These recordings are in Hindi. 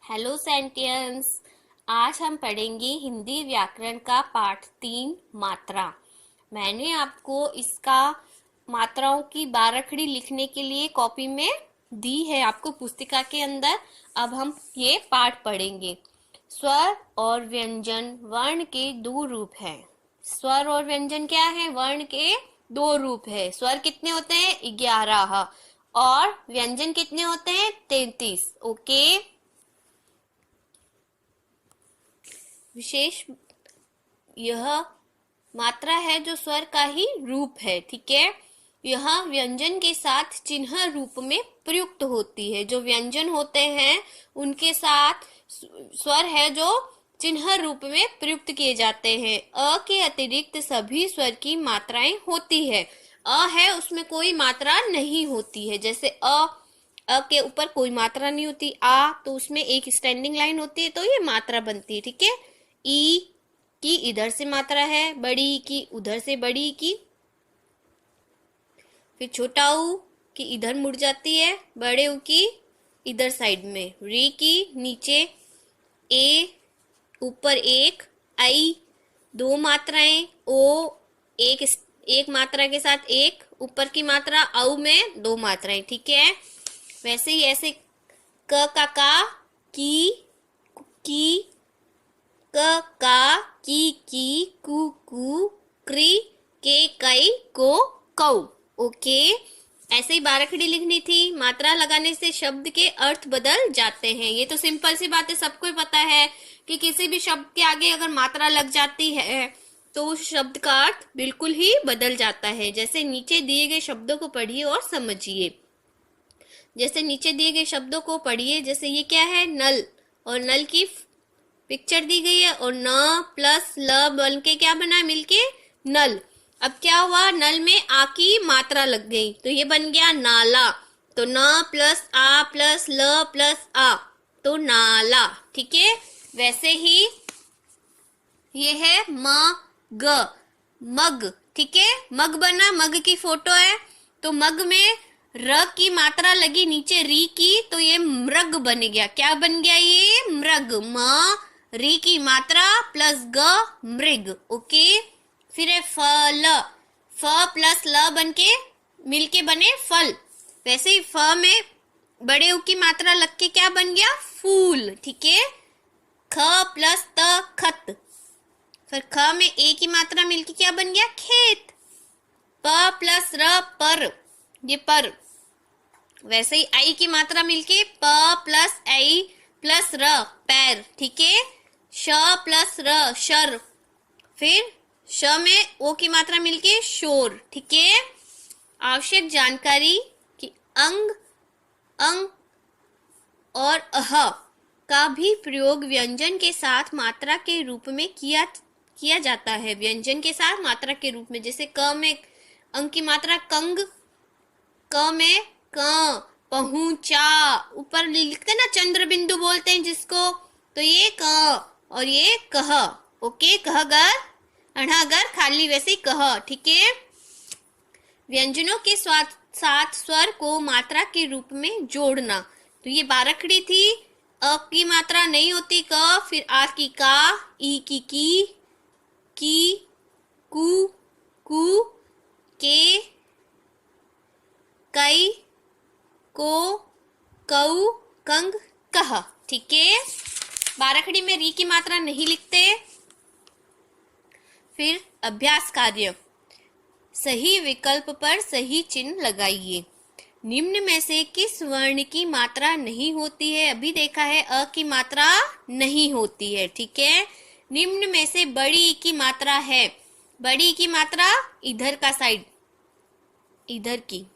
Hello sentience. आज हम पढ़ेंगे हिंदी व्याकरण का पाठ 3 मात्रा। मैंने आपको इसका मात्राओं की बारखड़ी लिखने के लिए कॉपी में दी है आपको पुस्तिका के अंदर। अब हम ये पाठ पढ़ेंगे। स्वर और व्यंजन वर्ण के दो रूप हैं। स्वर और व्यंजन क्या है? वर्ण के दो रूप है। स्वर कितने होते हैं? 11 और व्यंजन कितने होते हैं? 33। ओके। विशेष यह मात्रा है जो स्वर का ही रूप है। ठीक है। यह व्यंजन के साथ चिन्ह रूप में प्रयुक्त होती है। जो व्यंजन होते हैं उनके साथ स्वर है जो चिन्ह रूप में प्रयुक्त किए जाते हैं। अ के अतिरिक्त सभी स्वर की मात्राएं होती है। अ है उसमें कोई मात्रा नहीं होती है। जैसे अ के ऊपर कोई मात्रा नहीं होती। आ तो उसमें एक स्टैंडिंग लाइन होती है तो ये मात्रा बनती है। ठीक है। ई की इधर से मात्रा है, बड़ी की उधर से बड़ी की। फिर छोटा ऊ की इधर मुड़ जाती है, बड़े ऊ की इधर साइड में। री की नीचे, ए ऊपर एक, आई दो मात्राएं, ओ एक मात्रा के साथ एक ऊपर की मात्रा, औ में दो मात्राएं। ठीक है। वैसे ही ऐसे क का की क का की कु क्री के कई को कौ। ओके। ऐसे ही बारखड़ी लिखनी थी। मात्रा लगाने से शब्द के अर्थ बदल जाते हैं। ये तो सिंपल सी बात है, सबको ही पता है कि किसी भी शब्द के आगे अगर मात्रा लग जाती है तो उस शब्द का अर्थ बिल्कुल ही बदल जाता है। जैसे नीचे दिए गए शब्दों को पढ़िए और समझिए। जैसे नीचे दिए गए शब्दों को पढ़िए। जैसे ये क्या है? नल, और नल की पिक्चर दी गई है और न प्लस ल बन के क्या बना मिलके? नल। अब क्या हुआ? नल में आ की मात्रा लग गई तो ये बन गया नाला। तो न प्लस आ प्लस ल प्लस आ तो नाला। ठीक है। वैसे ही ये है मग। ठीक है। मग बना, मग की फोटो है तो मग में र की मात्रा लगी नीचे री की तो ये मृग बन गया। क्या बन गया? ये मृग। री की मात्रा प्लस ग मृग। ओके। फिर है फल, फ प्लस ल बन के मिलके बने फल। वैसे ही फ में बड़े उ की मात्रा लग के क्या बन गया? फूल। ठीक है। ख प्लस त खत। फिर ख में ए की मात्रा मिलके क्या बन गया? खेत। प प्लस र पर, ये पर। वैसे ही आई की मात्रा मिलके प प्लस आई प्लस र पैर। ठीक है। श प्लस र शर। फिर श में ओ की मात्रा मिलके शोर। ठीक है। आवश्यक जानकारी कि अंग, अंग और अह का भी प्रयोग व्यंजन के साथ मात्रा के रूप में किया जाता है। व्यंजन के साथ मात्रा के रूप में। जैसे क में अंग की मात्रा कंग, क में क, पहुंचा ऊपर लिखते ना चंद्र बिंदु बोलते हैं जिसको, तो ये क और ये कह। ओके। कहगर अणागर खाली, वैसे कह। ठीक है। व्यंजनों के साथ स्वर को मात्रा के रूप में जोड़ना। तो ये बारखड़ी थी। अ की मात्रा नहीं होती क, फिर आ की का, ई की कु के कई को कऊ कंग कह। ठीक है। बारखड़ी में री की मात्रा नहीं लिखते। फिर अभ्यास कार्य। सही विकल्प पर सही चिन्ह लगाइए। निम्न में से किस वर्ण की मात्रा नहीं होती है? अभी देखा है अ की मात्रा नहीं होती है। ठीक है। निम्न में से बड़ी की मात्रा है। बड़ी की मात्रा इधर का साइड, इधर की,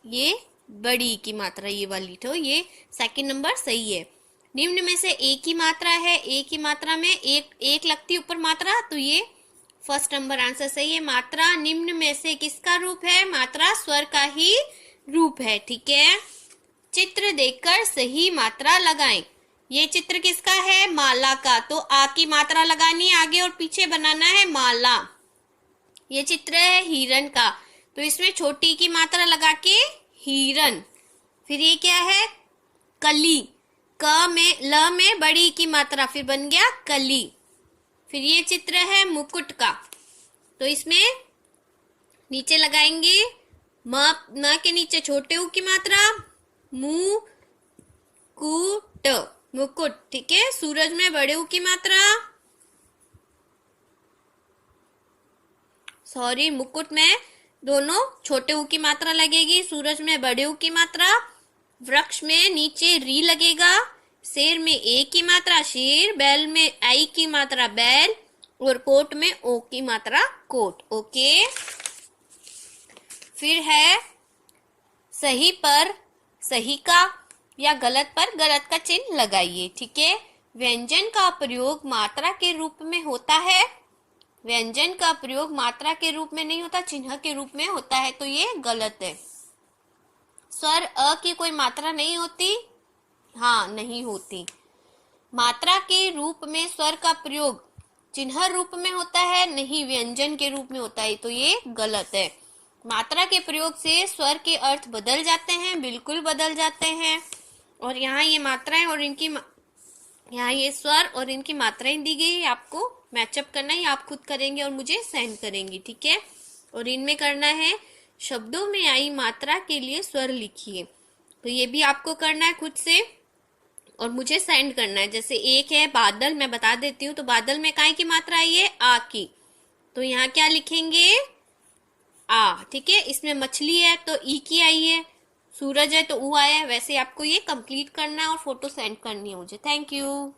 ये बड़ी की मात्रा ये वाली। तो ये सेकंड नंबर सही है। निम्न में से ए की मात्रा है। ए की मात्रा में एक लगती ऊपर मात्रा तो ये फर्स्ट नंबर आंसर सही है। मात्रा निम्न में से किसका रूप है? मात्रा स्वर का ही रूप है। ठीक है। चित्र देखकर सही मात्रा लगाएं। ये चित्र किसका है? माला का। तो आ की मात्रा लगानी है, आगे और पीछे बनाना है माला। ये चित्र है हिरण का तो इसमें छोटी की मात्रा लगा के हिरन। फिर ये क्या है? कली। ल में बड़ी ई की मात्रा, फिर बन गया कली। फिर ये चित्र है मुकुट का, तो इसमें नीचे लगाएंगे न के नीचे छोटे ऊ की मात्रा, मु कुट, मुकुट। ठीक है, सूरज में बड़े ऊ की मात्रा, सॉरी मुकुट में दोनों छोटे ऊ की मात्रा लगेगी, सूरज में बड़े ऊ की मात्रा, वृक्ष में नीचे री लगेगा, शेर में ए की मात्रा शेर, बैल में आई की मात्रा बैल, और कोट में ओ की मात्रा कोट। ओके, फिर है सही पर सही का या गलत पर गलत का चिन्ह लगाइए। ठीक है, व्यंजन का प्रयोग मात्रा के रूप में होता है, व्यंजन का प्रयोग मात्रा के रूप में नहीं होता, चिन्ह के रूप में होता है, तो ये गलत है। स्वर अ की कोई मात्रा नहीं होती, हाँ नहीं होती। मात्रा के रूप में स्वर का प्रयोग चिन्ह रूप में होता है, नहीं व्यंजन के रूप में होता है, तो ये गलत है। मात्रा के प्रयोग से स्वर के अर्थ बदल जाते हैं, बिल्कुल बदल जाते हैं। और यहाँ ये मात्राएं और इनकी यहाँ ये स्वर और इनकी मात्राएं दी गई है, आपको मैचअप करना है, आप खुद करेंगे और मुझे सेंड करेंगे। ठीक है, और इनमें करना है शब्दों में आई मात्रा के लिए स्वर लिखिए, तो ये भी आपको करना है खुद से और मुझे सेंड करना है। जैसे एक है बादल, मैं बता देती हूँ, तो बादल में काय की मात्रा आई है आ की, तो यहाँ क्या लिखेंगे आ। ठीक है, इसमें मछली है तो ई की आई है, सूरज है तो ऊ आया है। वैसे आपको ये कंप्लीट करना है और फोटो सेंड करनी है मुझे। Thank you.